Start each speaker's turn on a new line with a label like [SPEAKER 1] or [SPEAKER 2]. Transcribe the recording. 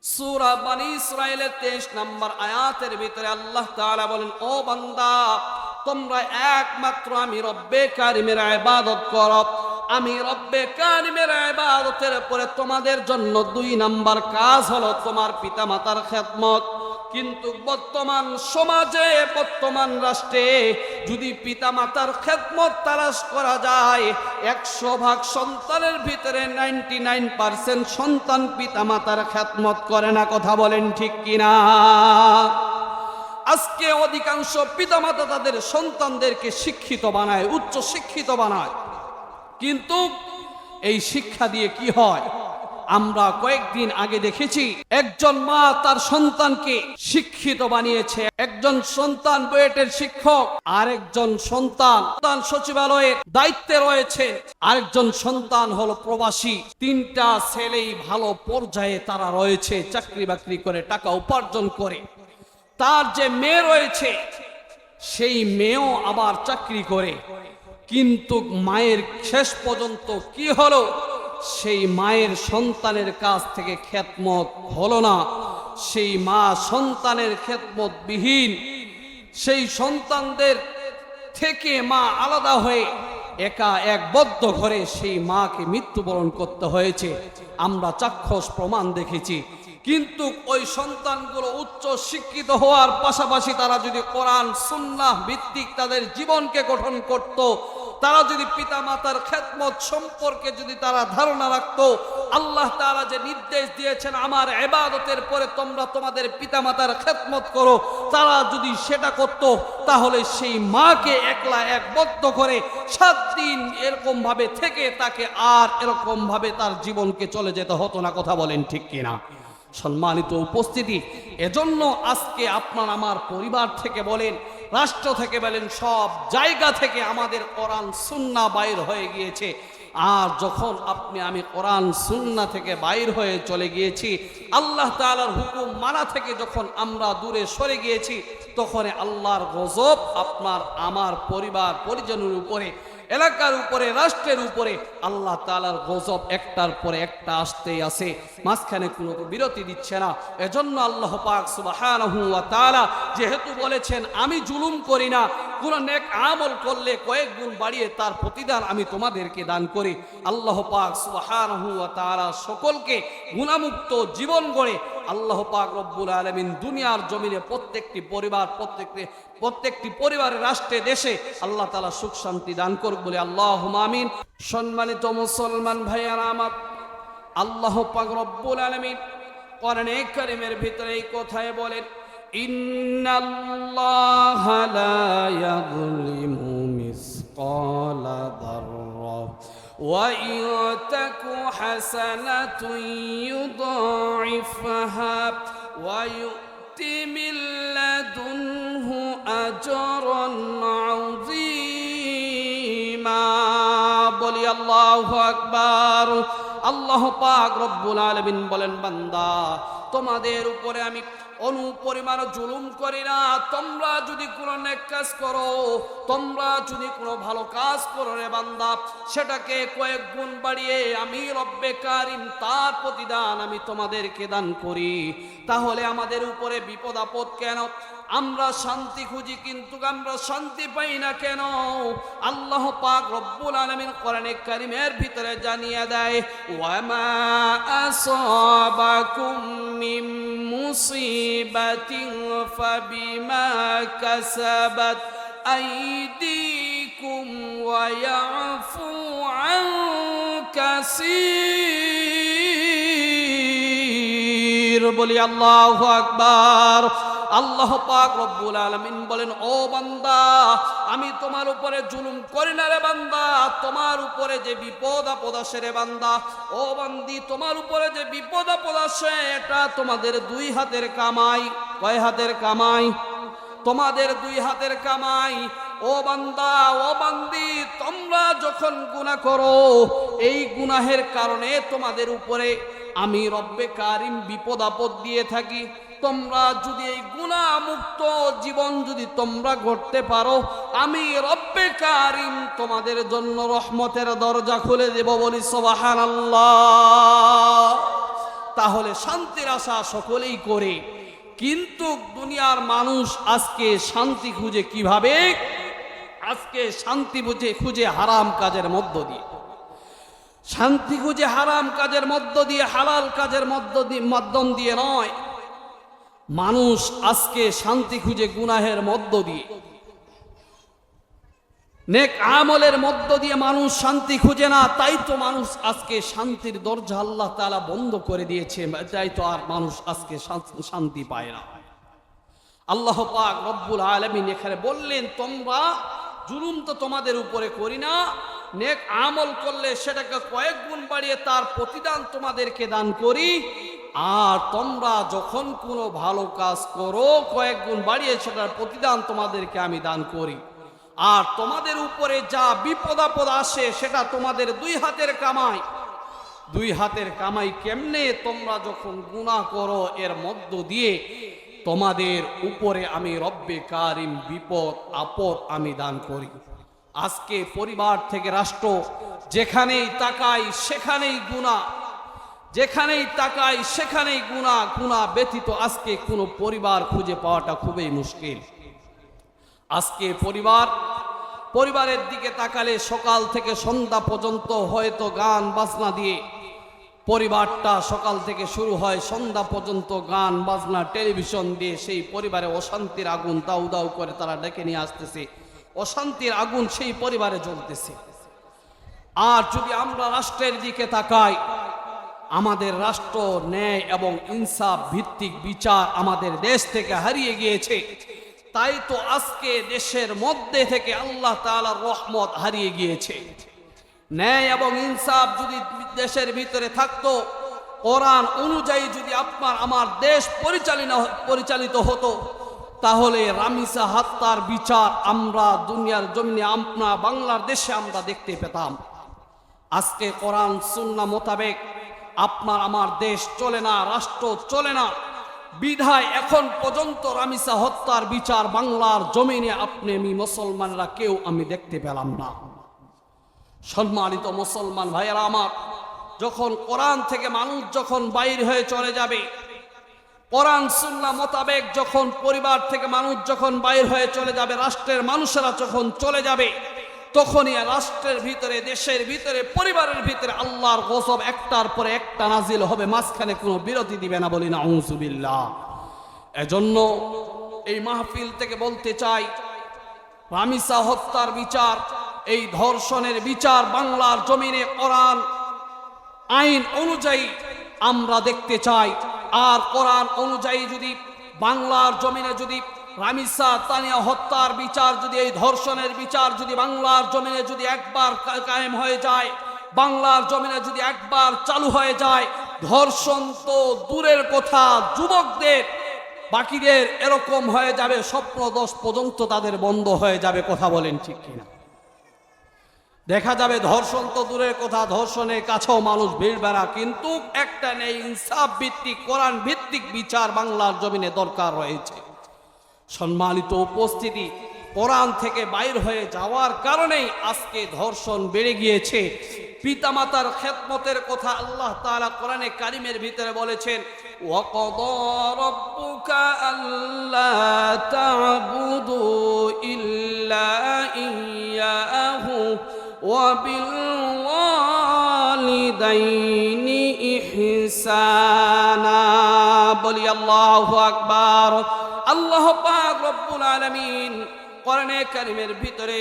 [SPEAKER 1] সূরা বনী ইসরাঈলের 23 নম্বর আয়াতের ভিতরে আল্লাহ তাআলা বলেন, ও বান্দা, তোমরা একমাত্র আমি রব্বে কারিমের ইবাদত করো। আমি রব্বে কারিমের ইবাদতের পরে তোমাদের জন্য 2 নাম্বার কাজ হলো তোমার পিতামাতার খেদমত। কিন্তু বর্তমান সমাজে, বর্তমান রাষ্ট্রে যদি পিতামাতার খেদমত তালাশ করা যায়, 100 ভাগ সন্তানের ভিতরে 99% সন্তান পিতামাতার খেদমত করে না। কথা বলেন ঠিক কিনা? আজকে অধিকাংশ পিতামাতা তাদের সন্তানদেরকে শিক্ষিত বানায়, উচ্চ শিক্ষিত বানায়, কিন্তু এই শিক্ষা দিয়ে কি হয়? আমরা কয়েকদিন আগে দেখেছি একজন মা তার সন্তানকে শিক্ষিত বানিয়েছে। একজন সন্তান বুয়েটের শিক্ষক, আরেকজন সন্তান সচিবালয়ের দায়িত্বে রয়েছে, আরেকজন সন্তান হলো প্রবাসী। 3টা ছেলেই ভালো পর্যায়ে তারা রয়েছে, চাকরি বাকরি করে টাকা উপার্জন করে। তার যে মেয়ে রয়েছে সেই মেয়েও আবার চাকরি করে, কিন্তু মায়ের শেষ পর্যন্ত কি হলো? সেই মায়ের সন্তানের কাছ থেকে খেদমত হলো না। সেই মা সন্তানের খেদমত বিহীন, সেই সন্তানদের থেকে মা আলাদা হয়ে একা এক বদ্ধ ঘরে সেই মাকে মৃত্যুবরণ করতে হয়েছে। আমরা চাক্ষুষ প্রমাণ দেখেছি। কিন্তু ওই সন্তানগুলো উচ্চ শিক্ষিত হওয়ার পাশাপাশি তারা যদি কোরআন সুন্নাহ ভিত্তিক তাদের জীবনকে গঠন করত, তারা যদি পিতা মাতার খেদমত সম্পর্কে যদি তারা ধারণা রাখতো, আল্লাহ তাআলা যে নির্দেশ দিয়েছেন আমার ইবাদতের পরে তোমরা তোমাদের পিতা মাতার খেদমত করো, তারা যদি সেটা করত, তাহলে সেই মাকে একলা এক বদ্ধ করে 7 দিন এরকম ভাবে থেকে তাকে আর এরকম ভাবে তার জীবনকে চলে যেতে হতো না। কথা বলেন ঠিক কিনা? সম্মানিত উপস্থিতি, এজন্য আজকে আপনার আমার পরিবার থেকে বলেন, রাষ্ট্র থেকে বলেন, সব জায়গা থেকে আমাদের কোরআন সুন্নাহ বাইর হয়ে গিয়েছে। আর যখন আপনি আমি কোরআন সুন্নাহ থেকে বাইর হয়ে চলে গিয়েছি, আল্লাহ তাআলার হুকুম মানা থেকে যখন আমরা দূরে সরে গিয়েছি, তখন আল্লাহর গজব আপনার আমার পরিবার পরিজনের উপরে, এলাকার উপরে, রাষ্ট্রের উপরে আল্লাহ তাআলার গজব একটার পরে একটা আসতেই আছে, মাঝখানে কোনো বিরতি দিচ্ছে না। এজন্য আল্লাহ পাক সুবহানাহু ওয়া তাআলা যেহেতু বলেছেন আমি জুলুম করি না, কোন নেক আমল করলে কয়েক গুণ বাড়িয়ে তার প্রতিদান আমি তোমাদেরকে দান করি। আল্লাহ পাক সুবহানাহু ওয়া তাআলা সকলকে গুনাহমুক্ত জীবন গড়ে আল্লাহ পাক রব্বুল আলামিন দুনিয়ার জমিনে প্রত্যেকটি পরিবার, প্রত্যেকটি পরিবারের, রাষ্ট্রে, দেশে আল্লাহ তাআলা সুখ শান্তি দান করুক বলে আল্লাহুম্মা আমিন। সম্মানিত মুসলমান ভাইয়ারা আমার, আল্লাহ পাক রব্বুল আলামিন কোরআনে কারীমের ভিতরে এই কথায় বলেন, ইন্নাল্লাহা লা ইয়াযলিমু মিসকালা যাররা ওয়া ইন তাকু হাসানাতুন ইউদাইফহা ওয়া ইউতি মিন লাদুনহু আজরান আযীমা। বলি আল্লাহু আকবার। আল্লাহ পাক রব্বুল আলামিন বলেন, বান্দা, তোমাদের উপরে আমি অনুপরিমাণ জুলুম করি না। তোমরা যদি কোনো নেক কাজ করো, তোমরা যদি কোনো ভালো কাজ করো রে বান্দা, সেটাকে কয়েক গুণ বাড়িয়ে আমি রব্বে কারিম তার প্রতিদান আমি তোমাদেরকে দান করি। তাহলে আমাদের উপরে বিপদ আপদ কেন? আমরা শান্তি খুঁজি কিন্তু আমরা শান্তি পাই না কেন? আল্লাহ পাক রব্বুল আলামিন কোরআনে কারীমের ভিতরে জানিয়ে দেয়, ওয়ামা আসাবাকুম মিন মুসিবাতিন ফাবিমা কাসাবাত আইদিকুম ওয়া ইয়াফু আন কাসীর। বলি আল্লাহু আকবার। আল্লাহ পাক রব্বুল আলামিন বলেন, ও বান্দা, আমি তোমার উপরে জুলুম করি না রে বান্দা। তোমার উপরে যে বিপদ আপদ আসে রে বান্দা, ও বান্দি, তোমার উপরে যে বিপদ আপদ আসে এটা তোমাদের 2 হাতের কামাই। কয় হাতের কামাই? তোমাদের 2 হাতের কামাই। ও বান্দা, ও বান্দি, তোমরা যখন গুনাহ করো, এই গুনাহের কারণে তোমাদের উপরে আমি রব্বে কারিম বিপদ আপদ দিয়ে থাকি। তোমরা যদি এই গুনাহ মুক্ত জীবন যদি তোমরা গড়তে পারো, আমি রব্বে কারিম তোমাদের জন্য রহমতের দরজা খুলে দেব। বলি সুবহানাল্লাহ। তাহলে শান্তির আশা সকলেই করে। কিন্তু দুনিয়ার মানুষ আজকে শান্তি খুঁজে কিভাবে? আজকে শান্তি খুঁজে হারাম কাজের মধ্য দিয়ে, শান্তি খুঁজে হারাম কাজের মধ্য দিয়ে, হালাল কাজের মাধ্যম দিয়ে নয়। মানুষ আজকে শান্তি খুঁজে গুনাহের মধ্য দিয়ে, নেক আমলের মধ্য দিয়ে মানুষ শান্তি খুঁজে না। তাই তো মানুষ আজকে শান্তির দরজা আল্লাহ তাআলা বন্ধ করে দিয়েছে। তাই তো আর মানুষ আজকে শান্তি পায় না। আল্লাহ পাক রব্বুল আলামিন এখানে বললেন, তোমরা জুলুম তো তোমাদের উপরে করি না, নেক আমল করলে সেটাকে কয়েক গুণ বাড়িয়ে তার প্রতিদান তোমাদেরকে দান করি। আর তোমরা যখন কোনো ভালো কাজ করো কয়েক গুণ বাড়িয়ে সেটার প্রতিদান তোমাদেরকে আমি দান করি। আর তোমাদের উপরে যা বিপদ আপদ আসে সেটা তোমাদের দুই হাতের কামাই। দুই হাতের কামাই কেমনে? তোমরা যখন গুনাহ করো এর মধ্য দিয়ে তোমাদের উপরে আমি রব্বে কারিম বিপদ আপদ আমি দান করি। আজকে পরিবার থেকে রাষ্ট্র, যেখানেই তাকাই সেখানেই গুনাহ, যেখানেই তাকাই সেখানেই গুনাহ। গুনাহ ব্যতীত আজকে কোনো পরিবার খুঁজে পাওয়াটা খুবই মুশকিল। আজকে পরিবারের দিকে তাকালে সকাল থেকে সন্ধ্যা পর্যন্ত হয়তো গান বাজনা দিয়ে পরিবারটা সকাল থেকে শুরু হয়, সন্ধ্যা পর্যন্ত গান বাজনা টেলিভিশন দিয়ে সেই পরিবারে অশান্তির আগুন দাউ দাউ করে তারা ডেকে নিয়ে আসতেছে। অশান্তির আগুন সেই পরিবারে জ্বলতেছে। আর যদি আমরা রাষ্ট্রের দিকে তাকাই, আমাদের রাষ্ট্র ন্যায় এবং ইনসাফ ভিত্তিক বিচার আমাদের দেশ থেকে হারিয়ে গিয়েছে। তাই তো আজকে দেশের মধ্যে থেকে আল্লাহ তাআলার রহমত হারিয়ে গিয়েছে। ন্যায় এবং ইনসাফ যদি দেশের ভিতরে থাকতো, কোরআন অনুযায়ী যদি আপনার আমার দেশ পরিচালিত হতো, তাহলে রামিসা হত্যার বিচার আমরা দুনিয়ার জমিনে আমরা বাংলাদেশে আমরা দেখতে পেতাম। আজকে কোরআন সুন্নাহ মোতাবেক আপনার আমার দেশ চলে না, রাষ্ট্র চলে না। বিধায় এখন পর্যন্ত রামিসা হত্যার বিচার বাংলার জমিনে আপনি আমি মুসলমানরা কেউ আমি দেখতে পেলাম না। সম্মানিত মুসলমান ভাইয়েরা আমার, যখন কোরআন থেকে মানুষ যখন বাইর হয়ে চলে যাবে, কোরআন সুন্নাহ মোতাবেক যখন পরিবার থেকে মানুষ যখন বাইর হয়ে চলে যাবে, রাষ্ট্রের মানুষেরা যখন চলে যাবে, তখনই রাষ্ট্রের ভিতরে, দেশের ভিতরে, পরিবারের ভিতরে আল্লাহর গজব একটার পরে একটা নাজিল হবে, মাঝখানে কোনো বিরতি দিবে না, বলি না আউযুবিল্লাহ। এজন্য এই মাহফিল থেকে বলতে চাই, রামিসা হত্যার বিচার, এই ধর্ষণের বিচার বাংলার জমিনে কোরআন আইন অনুযায়ী আমরা দেখতে চাই। আর কোরআন অনুযায়ী যদি বাংলার জমিনে যদি রামিসা তানিয়া হত্যার বিচার, যদি এই ধর্ষণের বিচার যদি বাংলার জমিনে যদি একবার কায়েম হয়ে যায়, বাংলার জমিনে যদি একবার চালু হয়ে যায়, ধর্ষণ তো দূরের কথা, যুবকদের বাকিদের এরকম হয়ে যাবে, স্বপ্নদোষ পর্যন্ত তাদের বন্ধ হয়ে যাবে। কথা বলেন ঠিক কিনা? দেখা যাবে ধর্ষণ তো দূরের কথা, ধর্ষণের কাছেও মানুষ ভিড় বেড়া, কিন্তু একটা নেই ইনসাফ ভিত্তিক কোরআন ভিত্তিক বিচার বাংলার জমিনে দরকার রয়েছে। সম্মানিত উপস্থিতি, কোরআন থেকে বাইর হয়ে যাওয়ার কারণেই আজকে ধর্ষণ বেড়ে গিয়েছে। পিতামাতার খেদমতের কথা আল্লাহ তাআলা কোরআনে কারিমের ভিতরে বলেছেন, ওয়াকাদা রাব্বুকা আল্লা তা'বুদু ইল্লা ইয়্যাহু ওয়া বিল ওয়ালিদাইনি ইহসানা। বলি আল্লাহু আকবার। আল্লাহ পাক রব্বুল আলামিন কোরআনে কারিমের ভিতরে